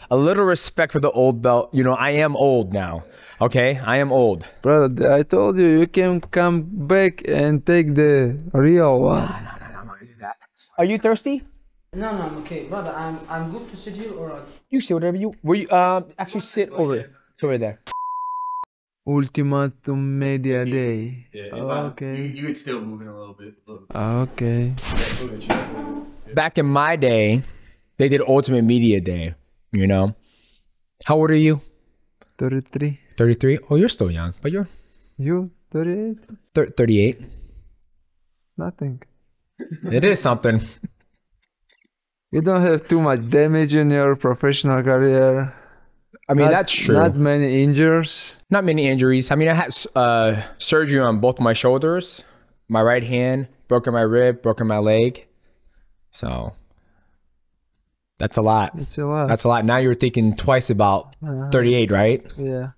A little respect for the old belt. You know, I am old now. Okay, I am old. Brother, I told you, you can come back and take the real one. No, I'm not gonna do that. Are you thirsty? No, I'm okay, brother. I'm good to sit here or. You sit whatever you. Where you actually sit over there. Ultimatum Media Day. Yeah, okay. You could still move in a little bit. Okay. Back in my day, they did Ultimate Media Day. You know, how old are you? 33. 33. Oh, you're still young, but you're. You 38? 38. Nothing. It is something. You don't have too much damage in your professional career. I mean, that's true. Not many injuries. Not many injuries. I mean, I had surgery on both my shoulders, my right hand, broken my rib, broken my leg. So that's a lot. It's a lot. That's a lot. Now you're thinking twice about 38, right? Yeah.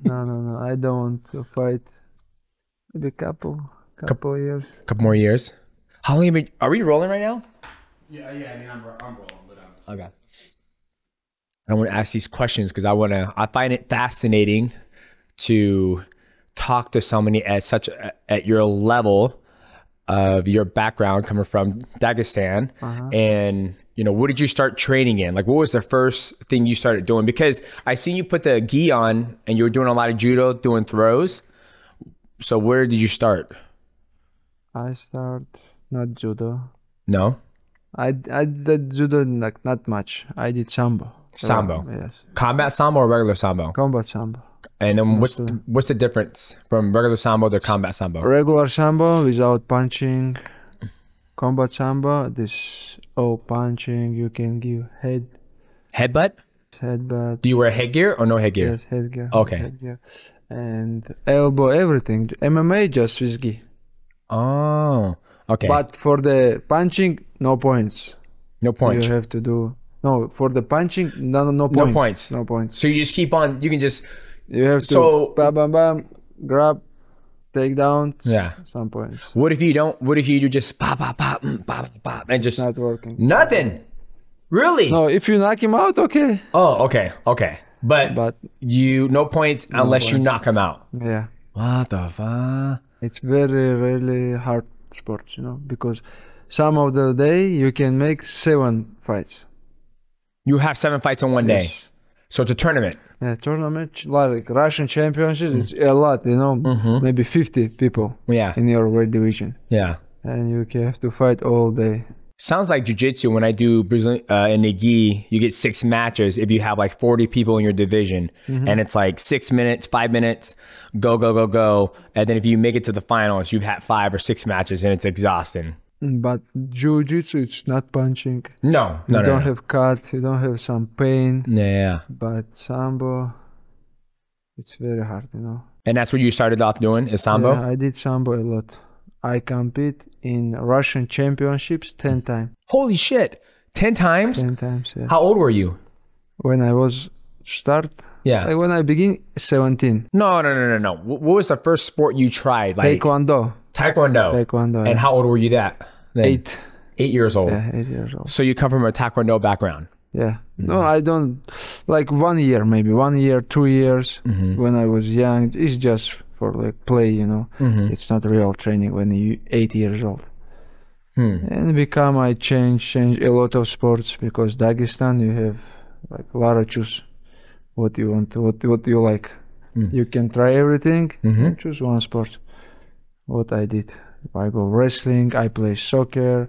No. I don't want to fight. Maybe couple years. Couple more years. How long have you been? Are we rolling right now? Yeah. I mean, I'm rolling, but Okay. I want to ask these questions because I find it fascinating to talk to somebody at your level of your background, coming from Dagestan. And you know, what did you start training in? Like, what was the first thing you started doing? Because I seen you put the gi on and you were doing a lot of judo, doing throws. So where did you start? I start not judo. No? I did judo like not much. I did sambo. Sambo. Yes. Combat sambo or regular sambo? Combat sambo. And then what's the difference from regular sambo to combat sambo? Regular sambo without punching. Combat sambo, this all punching. You can give Headbutt? Headbutt. Do you wear headgear or no headgear? Yes, headgear. Okay. Headgear. And elbow, everything. MMA just with gi. Oh, okay. But for the punching, no points. No points. You have to do for the punching, no points. No points. No points. So you just keep on. You can just. You have to bam, grab, take down. Yeah. Some points. What if you don't? What if you do just pop, and just not working? Nothing. Really? No. If you knock him out, okay. Oh, okay. But you no points unless you knock him out. Yeah. What the fuck? It's very really hard sports, you know, because some of the day you can make 7 fights. You have 7 fights in one day. So it's a tournament. Yeah, tournament like Russian championship. It's a lot, you know, maybe 50 people. Yeah. In your weight division. Yeah. And you have to fight all day. Sounds like jiu-jitsu. When I do Brazilian in the gi, you get 6 matches if you have like 40 people in your division, and it's like 6 minutes, 5 minutes, go, and then if you make it to the finals, you've had 5 or 6 matches, and it's exhausting. But jiu-jitsu, it's not punching. No. You don't have cut. You don't have some pain. Yeah. But sambo, it's very hard, you know. And that's what you started off doing, is sambo? Yeah, I did sambo a lot. I compete in Russian championships 10 times. Holy shit. 10 times? 10 times, yeah. How old were you? When I was start? Yeah. Like when I begin, 17. No. What was the first sport you tried? Like Taekwondo. And how old were you then? 8. 8 years old. Yeah, 8 years old. So you come from a Taekwondo background? Yeah. No, I don't. Like 1 year, maybe 1 year, 2 years. When I was young, it's just for like play, you know. It's not real training when you 8 years old. And I change a lot of sports, because Dagestan you have like a lot of choose what you want, what you like. You can try everything and choose one sport. What I did, I go wrestling, I play soccer,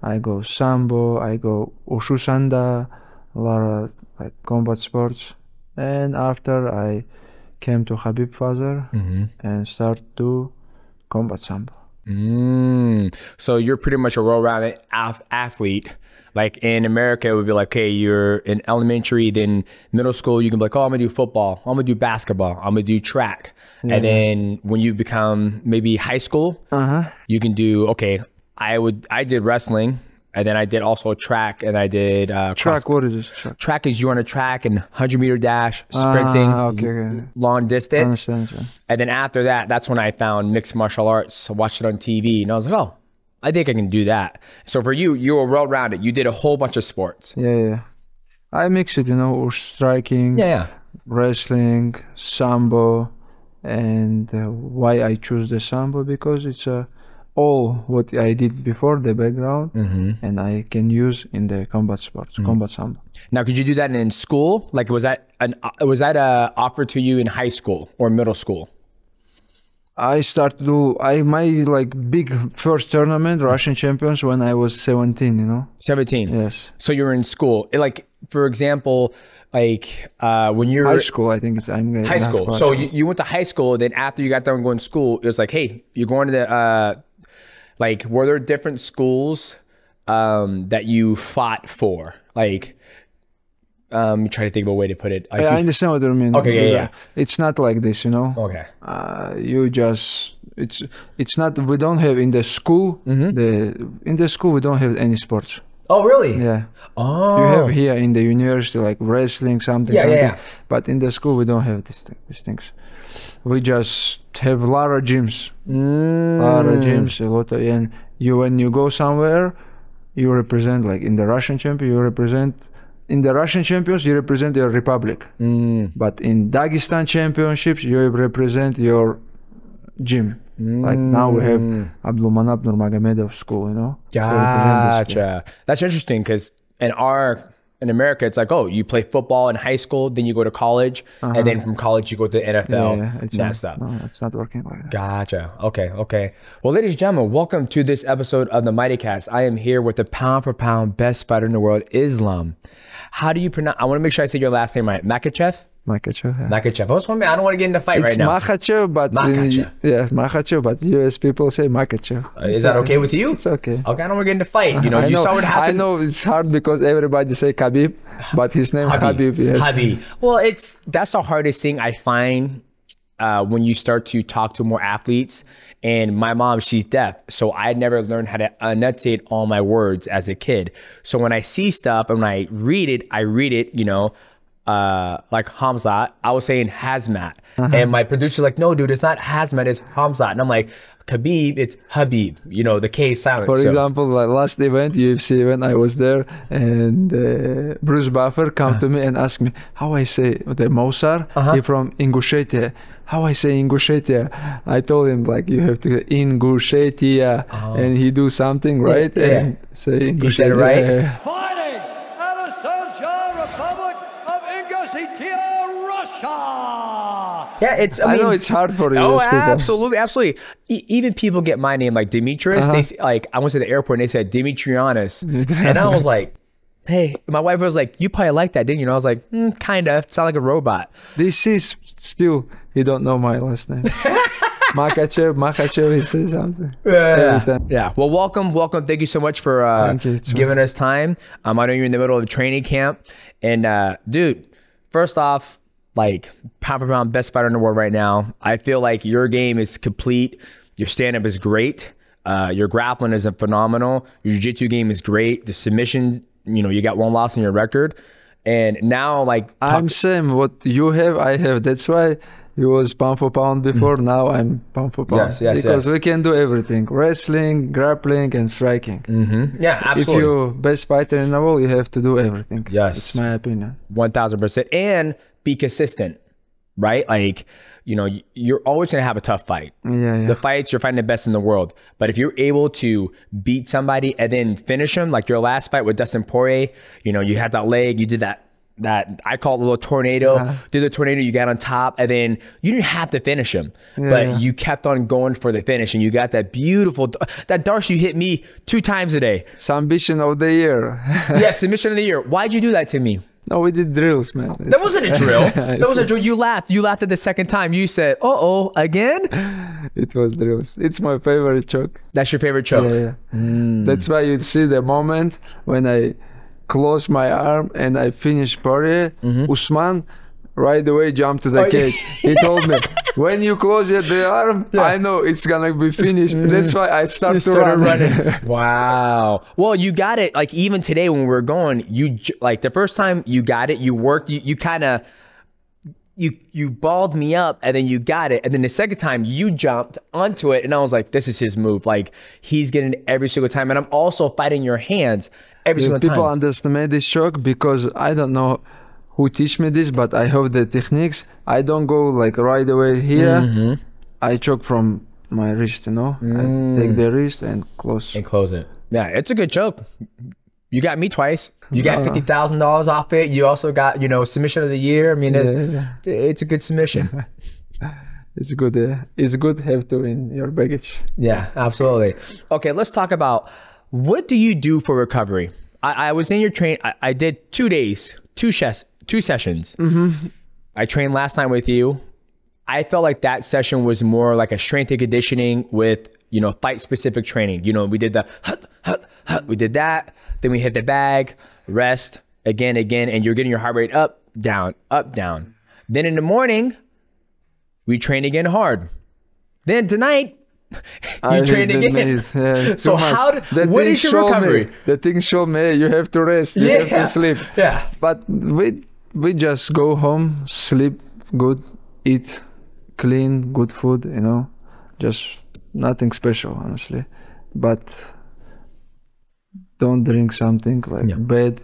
I go sambo, I go ushusanda, a lot of like combat sports. And after I came to Habib father and start to combat sambo. So you're pretty much a well-rounded athlete. Like in America, it would be like, hey, you're in elementary, then middle school, you can be like, oh, I'm gonna do football, I'm gonna do basketball, I'm gonna do track. And then when you become maybe high school, you can do, okay, I did wrestling, and then I did also track, and I did Track, what is this? Track is you on a track and 100-meter dash, sprinting, Okay. long distance. Understand. And then after that, that's when I found mixed martial arts. I watched it on TV, and I was like, oh, I think I can do that. So for you, you were well-rounded. You did a whole bunch of sports. Yeah. I mix it, striking, wrestling, sambo, and why I choose the sambo, because it's all what I did before, the background, and I can use in the combat sports, combat sambo. Now, could you do that in school? Like, was that a offer to you in high school or middle school? I started to do my big first tournament, Russian champions, when I was 17. 17. Yes. So you were in school. Like, for example, when you're high school, I think I'm high school. So you went to high school. Then after you got done going to school, it was like, hey, you're going to the were there different schools that you fought for? I'm trying to think of a way to put it. I understand what you mean. Okay, yeah. It's not like this, Okay. You just it's not. We don't have in the school. In the school we don't have any sports. Oh, really? Yeah. Oh. You have here in the university like wrestling, something. Yeah. But in the school we don't have these things. We just have a lot of gyms. A lot of, and when you go somewhere, you represent, like in the Russian champion, in the Russian champions, you represent your republic. But in Dagestan championships, you represent your gym. Like now we have Abdulmanap Nurmagomedov school, Gotcha. That's interesting, because in America, it's like, oh, you play football in high school, then you go to college, and then from college you go to the NFL and that stuff. No, it's not working like that. Gotcha. Okay. Well, ladies and gentlemen, welcome to this episode of the Mighty Cast. I am here with the pound for pound best fighter in the world, Islam. How do you pronounce? I want to make sure I say your last name right. Makhachev. Makhachev. Yeah. Makhachev. I don't want to get into a fight right now. Makhachev, but Makhachev, but US people say Makhachev. Is that okay with you? It's okay. Okay, I don't want to get into a fight. You saw what happened. I know it's hard because everybody say Khabib, but his name Habib. Yes. Habib. Well, that's the hardest thing I find when you start to talk to more athletes. And my mom, she's deaf, so I never learned how to enunciate all my words as a kid. So when I see stuff and when I read it, like Hamzat, I was saying hazmat. And my producer's like, no, dude, it's not hazmat, it's Hamzat. And I'm like, Khabib, it's Habib. The K is silent. For example, like last event, UFC event, I was there, and Bruce Buffer come to me and ask me how I say the Mosar. He from Ingushetia. How I say Ingushetia? I told him like you have to Ingushetia, and he do something right and say Ingushetia. He said it right. Fighting out of Social Republic of Ingushetia, Russia. Yeah, I know it's hard for you. Oh, absolutely. Even people get my name like Demetrious. They say, like, I went to the airport and they said Demetrianus, and I was like, hey, my wife was like, you probably like that, didn't you? And I was like, kind of. Sound like a robot. This is still, you don't know my last name. Makhachev, he says something. Yeah. Well, welcome. Thank you so much for giving us time. I know you're in the middle of a training camp. And dude, first off, like pound for pound best fighter in the world right now. I feel like your game is complete. Your stand-up is great. Your grappling is phenomenal. Your jiu-jitsu game is great. The submissions, you got one loss in your record. And now, like, I'm same. What you have, I have. That's why you was pound for pound before. Now I'm pound for pound. Yes. Because we can do everything: wrestling, grappling, and striking. Yeah, absolutely. If you're best fighter in the world, you have to do everything. Yes, it's my opinion. 1000%, and be consistent, right? Like, you're always gonna have a tough fight. Yeah. The fights, you're fighting the best in the world. But if you're able to beat somebody and then finish them, like your last fight with Dustin Poirier, you had that leg, you did that I call it a little tornado. Did the tornado, you got on top, and then you didn't have to finish him, but you kept on going for the finish, and you got that beautiful, that Darcy, you hit me 2 times a day. Submission of the year. Yeah, submission of the year. Why'd you do that to me? No, we did drills, man. That wasn't a drill. That was a drill. You laughed. You laughed at the second time. You said, "Uh-oh, again?" It was drills. It's my favorite choke. That's your favorite choke. Yeah. That's why you see the moment when I close my arm and I finish Poirier. Usman right away jumped to the cage. He told me, when you close the arm, I know it's gonna be finished. That's why I started running. Wow. Well, you got it. Like even today when we were going, like the first time you got it, you worked, you kind of, you balled me up and then you got it. And then the second time you jumped onto it and I was like, this is his move. Like he's getting it every single time. And I'm also fighting your hands every single time. People underestimate this choke because I don't know who teach me this, but I have the techniques. I don't go like right away here. I choke from my wrist, you know. I take the wrist and close. And close it. Yeah, it's a good choke. You got me twice. You got $50,000 off it. You also got, you know, submission of the year. I mean, it's a good submission. It's good. It's good to have to in your baggage. Yeah, absolutely. Okay, let's talk about what do you do for recovery? I was in your train. I did 2 days, two sessions. I trained last night with you. I felt like that session was more like a strength and conditioning with, you know, fight specific training. You know, we did the we did that. Then we hit the bag, rest, again, and you're getting your heart rate up, down, up, down. Then in the morning, we train again hard. Then tonight, you train again. So what is your recovery? The things show me you have to rest, you have to sleep. Yeah. But we just go home, sleep good, eat clean, good food, you know, just nothing special, honestly. But don't drink something like bad.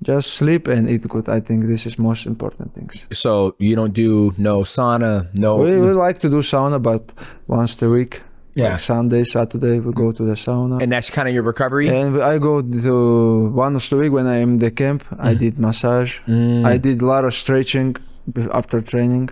Just sleep and eat good. I think this is most important things. So you don't do no sauna, no. We like to do sauna, but once a week. Yeah. Like Sunday, Saturday, we go to the sauna. And that's kind of your recovery? And I go to once a week when I am in the camp. I did massage. I did a lot of stretching after training.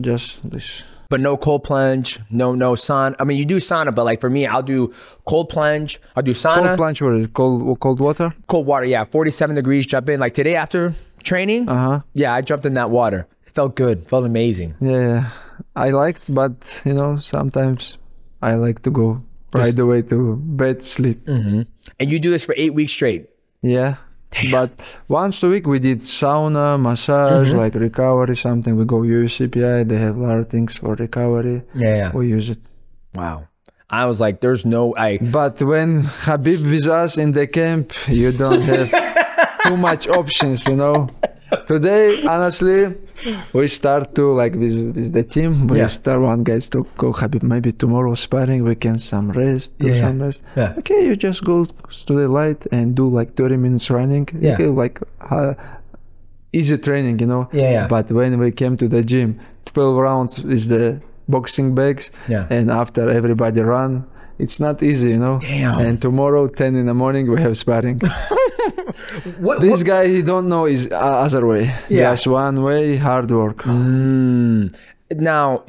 Just this. But no cold plunge, no sauna. I mean, you do sauna, but like for me, I'll do cold plunge. I'll do sauna. Cold plunge, what is it? Cold water? Cold water, yeah. 47 degrees, jump in. Like today after training, yeah, I jumped in that water. It felt good. Felt amazing. Yeah. I liked, but you know, sometimes I like to go right away to bed, sleep. And you do this for 8 weeks straight? Yeah. Damn. But once a week we did sauna, massage, like recovery, something. We go UCPI, they have a lot of things for recovery. Yeah. We use it. Wow. I was like, there's no... But when Habib with us in the camp, you don't have too much options, you know. Today, honestly, we start to like with the team. We start one guys to go Habib. Maybe tomorrow sparring we can some rest, do some rest. Okay, you just go to the light and do like 30 minutes running. Okay, like easy training, you know. But when we came to the gym, 12 rounds is the boxing bags, and after everybody run, it's not easy, you know. Damn. And tomorrow 10 in the morning we have sparring. This guy, he don't know is other way. Just one way, hard work. Now,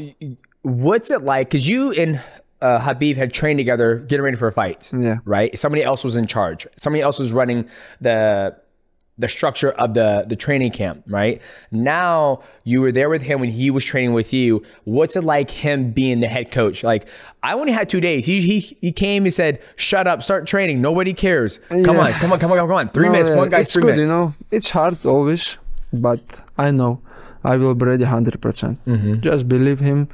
what's it like? Because you and Habib had trained together, getting ready for a fight. Right. Somebody else was in charge. Somebody else was running the structure of the training camp, right? Now you were there with him when he was training with you. What's it like him being the head coach? Like, I only had 2 days. He came, he said, shut up, start training. Nobody cares. Come on. 3 minutes. One guy's 3 minutes. You know, it's hard always, but I know I will be ready 100%. Just believe him.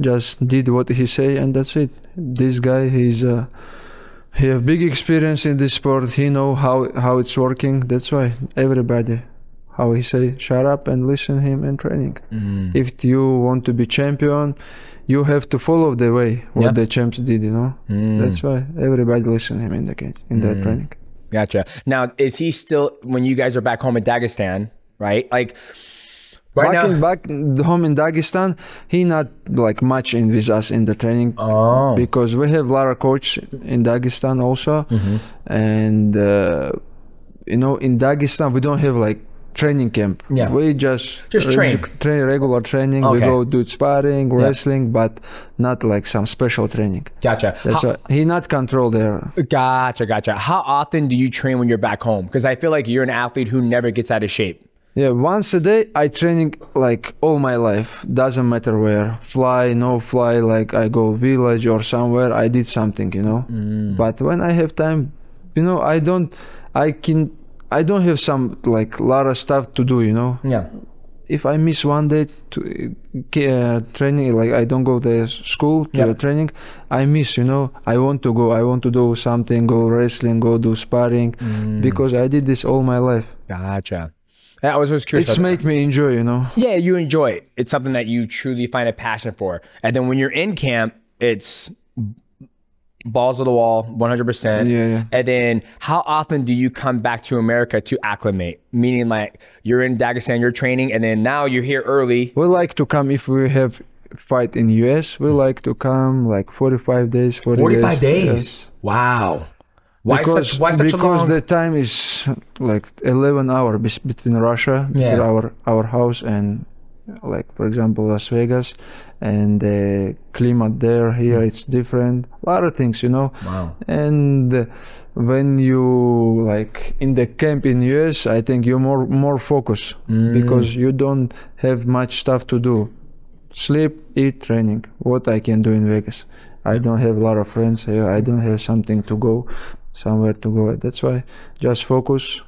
Just did what he say, and that's it. This guy, he have big experience in this sport. He know how it's working. That's why everybody, how he say, shut up and listen him in training. If you want to be champion, you have to follow the way what the champs did, you know. That's why everybody listen him in the cage, in the training. Gotcha. Now, is he still, when you guys are back home in Dagestan, right? Like, back home in Dagestan, he not like much in with us in the training because we have a lot of coach in Dagestan also, and you know, in Dagestan we don't have like training camp. Yeah. We just train. Regular training. We Okay. go do sparring, wrestling, but not like some special training. Gotcha. That's why he not control there. Gotcha. How often do you train when you're back home? Because I feel like you're an athlete who never gets out of shape. Yeah, once a day I training like all my life. Doesn't matter where. Fly, no fly, like I go village or somewhere, I did something, you know. But when I have time, you know, I don't have some like lot of stuff to do, you know. Yeah. If I miss one day to training, like I don't go to school to the training, I miss, you know. I want to go, I want to do something, go wrestling, go do sparring, because I did this all my life. Gotcha. I was just curious. It's make me enjoy, you know. Yeah, you enjoy it. It's something that you truly find a passion for. And then when you're in camp, it's balls to the wall, 100%. Yeah. And then how often do you come back to America to acclimate? Meaning like you're in Dagestan, you're training, and then now you're here early. We like to come if we have fight in US. We like to come like 45 days. 45 days? Yes. Wow. Why such a because long? the time is like 11 hours between Russia, our house, and like for example Las Vegas, and the climate there here it's different. A lot of things, you know. Wow. And when you like in the camp in US, I think you're more focused because you don't have much stuff to do. Sleep, eat, training. What I can do in Vegas. I don't have a lot of friends here. I don't have something to go. Somewhere to go. That's why just focus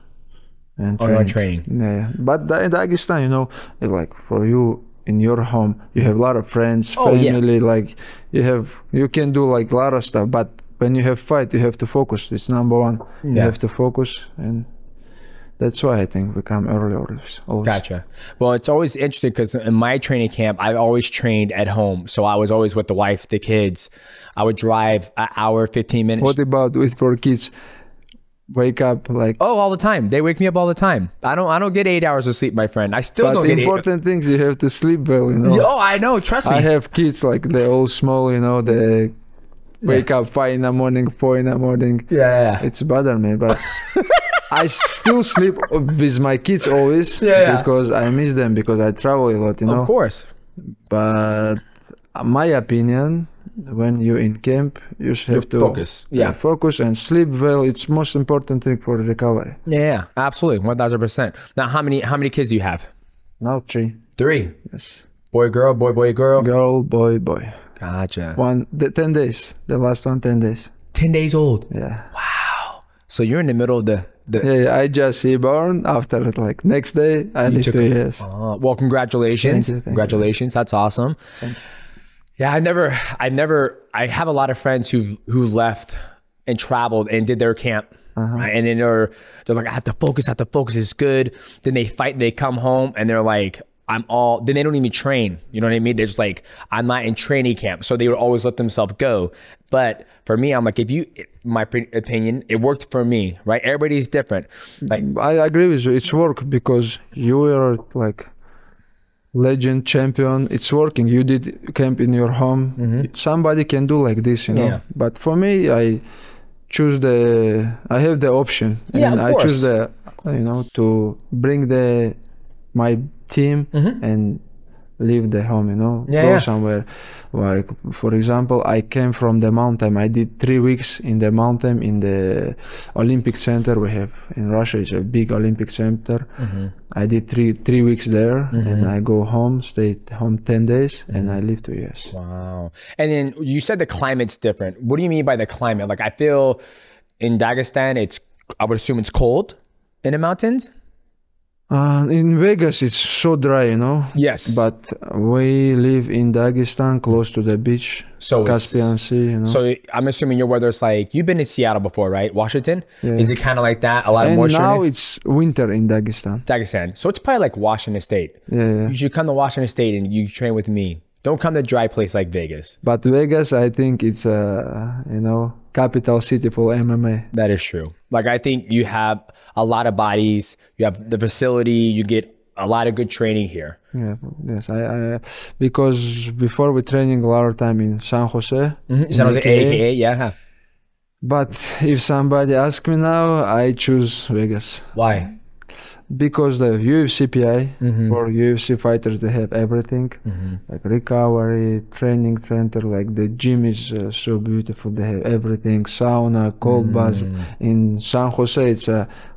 and training. Yeah, but in Dagestan, you know, like for you in your home, you have a lot of friends, family. Like you can do like a lot of stuff. But when you have fight, you have to focus. It's number one. You have to focus, and that's why I think we come early always. Gotcha. Well, it's always interesting because in my training camp, I've always trained at home. So I was always with the wife, the kids. I would drive an hour, 15 minutes. What about with for kids? Wake up like all the time. They wake me up all the time. I don't get 8 hours of sleep, my friend. I still don't get 8 hours. Important things you have to sleep well, you know. Oh, I know. Trust me. I have kids like they're all small, you know. They wake up 5 in the morning, 4 in the morning. Yeah. It's bother me, but I still sleep with my kids always because I miss them because I travel a lot, you know. Of course. But my opinion, when you're in camp, you have to focus. Focus and sleep well. It's most important thing for recovery. Yeah, absolutely, 1000%. Now, how many kids do you have? Now 3. 3. Yes. Boy, girl, boy, girl. Girl, boy. Gotcha. 10 days. The last one 10 days. 10 days old. Yeah. Wow. So you're in the middle of the. Yeah, I just see born. After like next day, I live 2 years. Well, congratulations. Thank you. Congratulations. That's awesome. Yeah, I have a lot of friends who left and traveled and did their camp. Right? And then they're like, I have to focus, it's good. Then they fight, they come home and they're like, then they don't even train. You know what I mean? They're just like, I'm not in training camp. So they would always let themselves go. But for me, I'm like, my opinion, it worked for me, right? Everybody's different. Like, I agree with you. It's work because you are like legend, champion. It's working. You did camp in your home. Somebody can do like this, you know. Yeah. But for me, I have the option. Yeah, and of course. I choose to bring my team and leave the home, you know, go somewhere. Like for example, I came from the mountain. I did 3 weeks in the mountain in the Olympic Center we have in Russia. It's a big Olympic Center. I did three weeks there, and I go home, stayed home 10 days, and I leave 2 years. Wow. And then you said the climate's different. What do you mean by the climate? Like I feel in Dagestan, I would assume it's cold in the mountains. In Vegas, it's so dry, you know. Yes. But we live in Dagestan, close to the beach, so Caspian Sea, you know. So I'm assuming your weather's like, you've been in Seattle before, right? Washington? Yeah. Is it kind of like that? A lot of and moisture? now it's winter in Dagestan. So it's probably like Washington State. Yeah. You should come to Washington State and you train with me. Don't come to a dry place like Vegas. But Vegas, I think it's capital city for MMA. That is true. Like I think you have a lot of bodies, you have the facility, you get a lot of good training here. Yeah, yes. I because before we training a lot of time in San Jose. San Jose, AKA, yeah. But if somebody asks me now, I choose Vegas. Why? because the UFC PI for UFC fighters, they have everything, like recovery, training center, like the gym is so beautiful. They have everything, sauna, cold bath. In San Jose, it's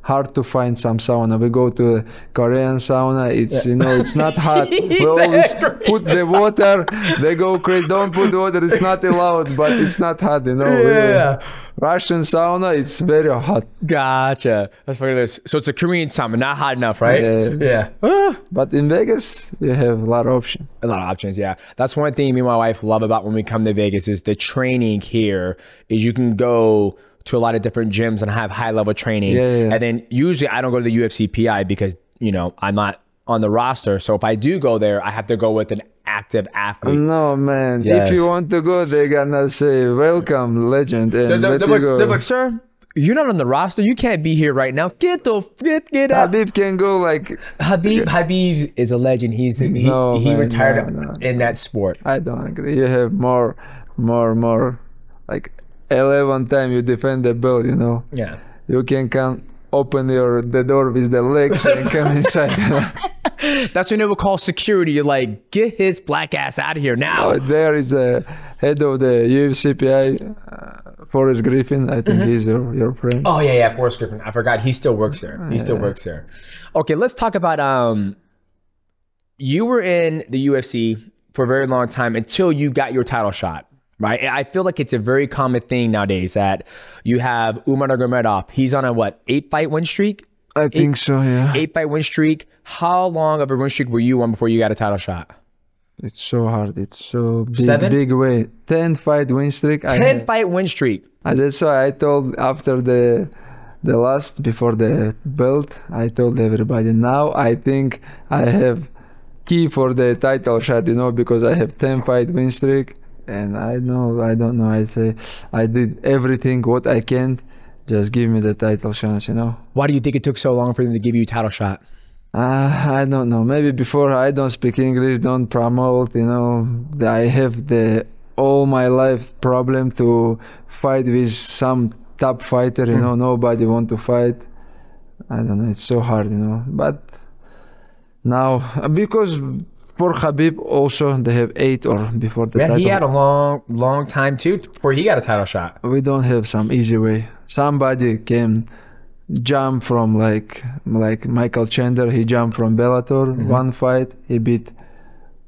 hard to find some sauna. We go to a Korean sauna, it's, you know, it's not hot. We always put the water, they go crazy, don't put water, it's not allowed, but it's not hot, you know. Yeah. Russian sauna, it's very hot. Gotcha. That's funny. So it's a Korean sauna, not hot enough, right? Yeah. Ah. But in Vegas, you have a lot of options. A lot of options, yeah. That's one thing me and my wife love about when we come to Vegas is the training here is you can go to a lot of different gyms and have high level training. And then usually I don't go to the UFC PI because, you know, I'm not on the roster. So if I do go there, I have to go with an active athlete. No, man. Yes. If you want to go, they're gonna say, welcome, legend. And They're let you go. like, sir, you're not on the roster. You can't be here right now. Get out. Habib can go like... Habib is a legend. He retired in that sport. I don't agree. You have more, like 11 times you defend the belt, you know. Yeah. You can come open the door with the legs and come inside. That's when they would call security. You're like, get his black ass out of here now. Oh, there is a head of the UFC PI, Forrest Griffin. I think he's your friend. Oh, yeah, Forrest Griffin. I forgot. He still works there. He still works there. Okay, let's talk about, you were in the UFC for a very long time until you got your title shot, right? I feel like it's a very common thing nowadays that you have Umar Nurmagomedov. He's on a, 8-fight win streak? I think so, yeah. 8-fight win streak. How long of a win streak were you on before you got a title shot? It's so hard. It's so big, 7? big way. 10-fight win streak. 10-fight win streak. And that's why I told after the last, before the belt, I told everybody, now I think I have key for the title shot, you know, because I have 10-fight win streak. And I don't know. I say, I did everything what I can. Just give me the title chance, you know. Why do you think it took so long for them to give you a title shot? I don't know. Maybe before I don't speak English, don't promote, you know. I have the all my life problem to fight with some top fighter, you know. Nobody want to fight. I don't know. It's so hard, you know. But now, because for Khabib also they have 8 or before the title. He had a long time too before he got a title shot. We don't have some easy way. Somebody can jump from like Michael Chandler. He jumped from Bellator, one fight, he beat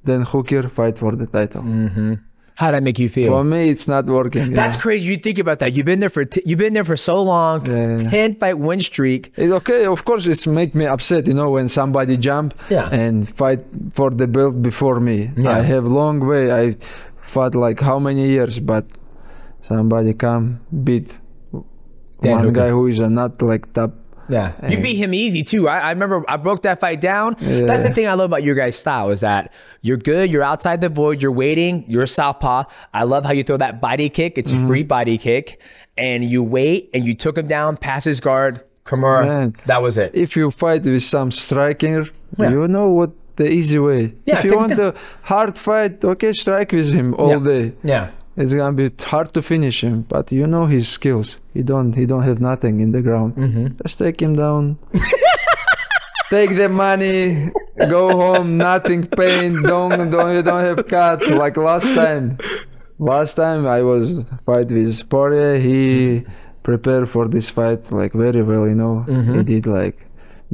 Dan Hooker, fight for the title. How'd that make you feel? For me, it's not working. That's crazy. You think about that. You've been there for so long. 10-fight win streak. It's okay. Of course, it's make me upset, you know, when somebody jump and fight for the belt before me. I have long way. I fought like how many years, but somebody come beat one guy who is not like top. Yeah, you beat him easy too. I remember I broke that fight down. That's the thing I love about your guys' style is that you're good, you're outside the void, you're waiting, you're a southpaw. I love how you throw that body kick. It's a free body kick. And you wait and you took him down, pass his guard, Kimura, that was it. If you fight with some striker, you know what the easy way. If you want a hard fight, okay, strike with him all day. It's gonna be hard to finish him, but you know his skills. He don't have nothing in the ground. Just take him down. Take the money, go home, nothing pain. You don't have cut like last time. Last time I was fight with Poirier. He prepared for this fight like very well, you know. He did like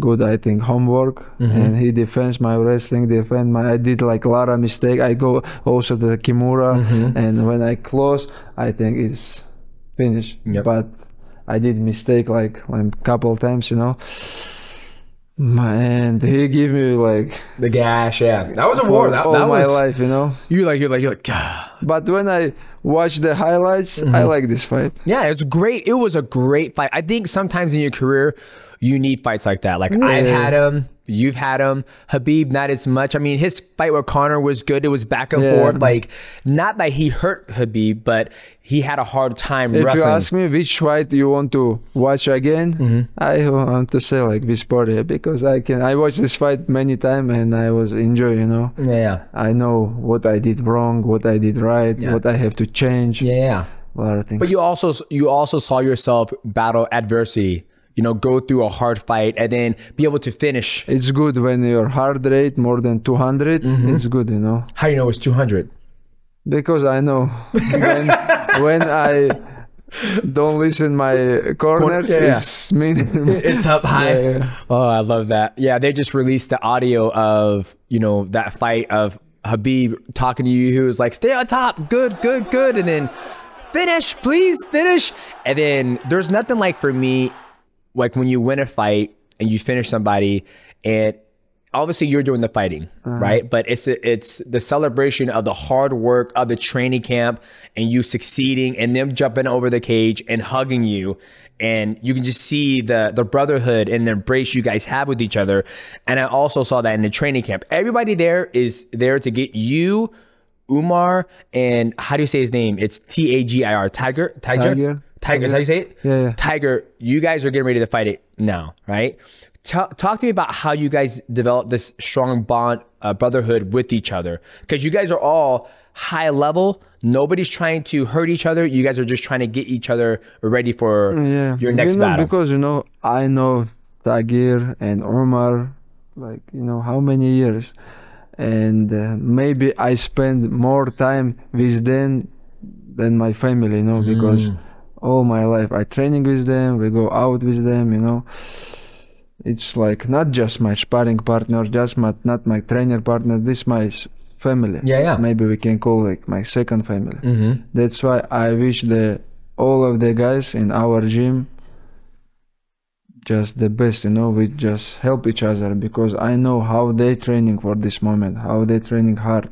good, I think, homework, and he defends my wrestling, I did like a lot of mistake. I go also to the Kimura, and when I close, I think it's finished. But I did mistake like a couple times, you know. And he gave me like the gash. That was a war. That all was my life, you know. You're like. But when I watch the highlights, I like this fight. Yeah, it's great. It was a great fight. I think sometimes in your career, you need fights like that. Like I've had him, you've had him. Habib, not as much. I mean, his fight with Conor was good. It was back and forth. Like, not that he hurt Habib, but he had a hard time wrestling. If you ask me which fight you want to watch again, I want to say like this Poirier, because I watched this fight many times and I was enjoying, you know. I know what I did wrong, what I did right, what I have to change. A lot of things. But you also saw yourself battle adversity. you know, go through a hard fight and then be able to finish? It's good when your heart rate more than 200. It's good, you know. How do you know it's 200? Because I know when I don't listen my corners, Yeah. it's mean. It's up high. Yeah. Oh, I love that. Yeah, they just released the audio of, you know, that fight of Habib talking to you, who was like, stay on top, good, good, good, and then finish, please finish. And then there's nothing like, for me, like when you win a fight and you finish somebody, and obviously you're doing the fighting, right? But it's the celebration of the hard work of the training camp and you succeeding and them jumping over the cage and hugging you. And you can just see the brotherhood and the embrace you guys have with each other. And I also saw that in the training camp. Everybody there is there to get you, Umar, and how do you say his name? It's Tagir. Tiger? Tiger. Tiger, is that how you say it? Yeah. Tiger, you guys are getting ready to fight it now, right? Talk to me about how you guys developed this strong bond, brotherhood with each other. Because you guys are all high level. Nobody's trying to hurt each other. You guys are just trying to get each other ready for your next battle. Because, you know, I know Tagir and Omar, like, you know, how many years. And maybe I spend more time with them than my family, you know, because all my life I training with them, we go out with them, you know. It's like not just my sparring partner, not my trainer partner, this my family. Yeah. Maybe we can call it my second family. That's why I wish all of the guys in our gym just the best, you know. We just help each other, because I know how they training for this moment, how they training hard,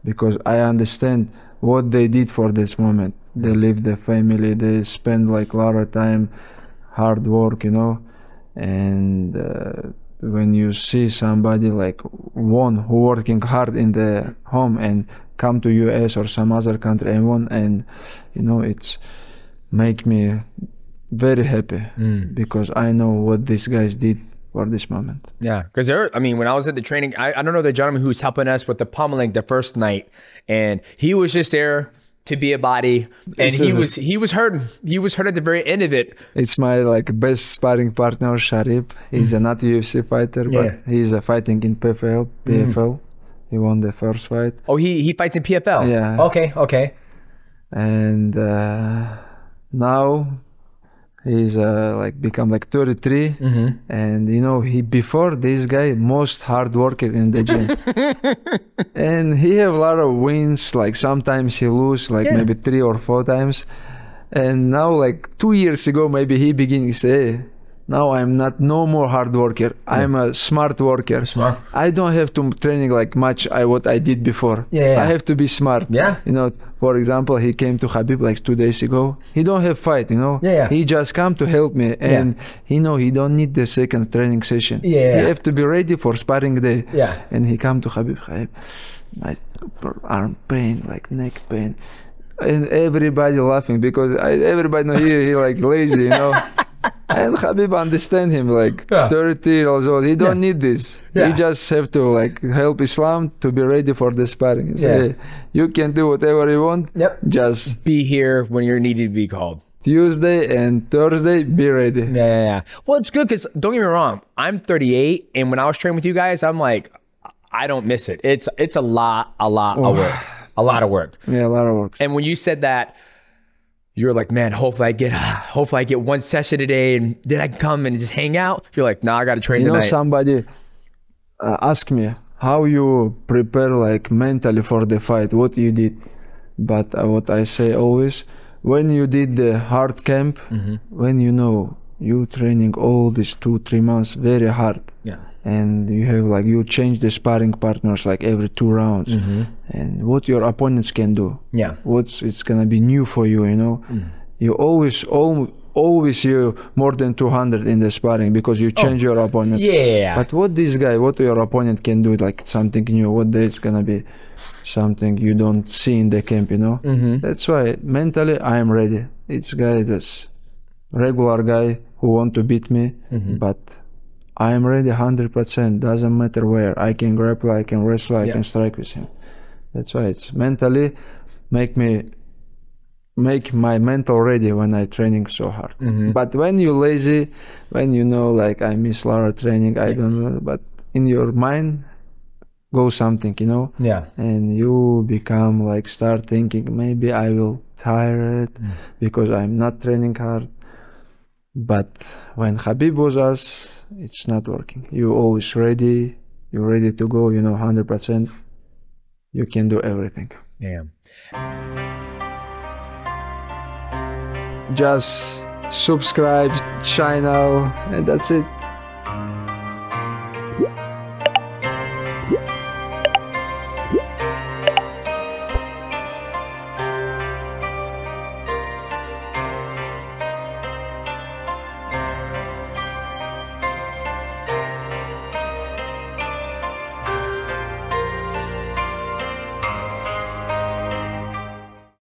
because I understand what they did for this moment. They leave the family, they spend like a lot of time, hard work, you know. And when you see somebody like one who working hard in the home and come to US or some other country and won, and you know, it's make me very happy, because I know what these guys did for this moment. Yeah, because I mean, when I was at the training, I don't know the gentleman who's helping us with the pummeling the first night, and he was just there to be a body, and he was hurting. He was hurt at the very end of it. It's my like best sparring partner, Sharif. He's not a UFC fighter, but he's fighting in PFL. He won the first fight. Oh, he fights in PFL. Yeah. Okay. And now he's like become like 33, and you know, he before this guy most hard worker in the gym. And he have a lot of wins, like sometimes he lose like maybe 3 or 4 times. And now like 2 years ago maybe he begin to say, hey, now I'm not no more hard worker, I'm a smart worker. Smart. I don't have to training like much what I did before. I have to be smart. You know, for example, he came to Habib like 2 days ago. He don't have fight, you know. He just come to help me, and he know he don't need the second training session. He have to be ready for sparring day. And he come to Habib, my arm pain, like neck pain, and everybody laughing, because everybody know he like lazy, you know. And Habib understand him, like 30 years old. He don't need this. He just have to like help Islam to be ready for the sparring. He say, hey, you can do whatever you want. Just be here when you're needed to be called. Tuesday and Thursday, be ready. Well, it's good, because don't get me wrong, I'm 38, and when I was training with you guys, I'm like, I don't miss it. It's a lot of work. A lot of work. Yeah, a lot of work. And when you said that, you're like, man, hopefully I get one session a day, and then I can come and just hang out. You're like, nah, I got to train tonight. You know, somebody asked me how you prepare like mentally for the fight, what you did. But what I say always, when you did the hard camp, when you know you training all these 2-3 months very hard, and you have like you change the sparring partners like every 2 rounds, and what your opponents can do, it's gonna be new for you, you know. You always you more than 200 in the sparring, because you change your opponent. But what your opponent can do, like something new, what day it's gonna be something you don't see in the camp, you know. That's why mentally I am ready. It's guy that's regular guy who want to beat me, but I am ready 100%. Doesn't matter where. I can grapple, I can wrestle, I can strike with him. That's why it's mentally make me make my mental ready when I training so hard. But when you lazy, when you know like I miss a lot of training, I don't know, but in your mind go something, you know, and you become like start thinking maybe I will tire it because I'm not training hard. But when Khabib was us, it's not working. You always ready, you're ready to go, you know, 100%. You can do everything. Yeah. Just subscribe channel and that's it.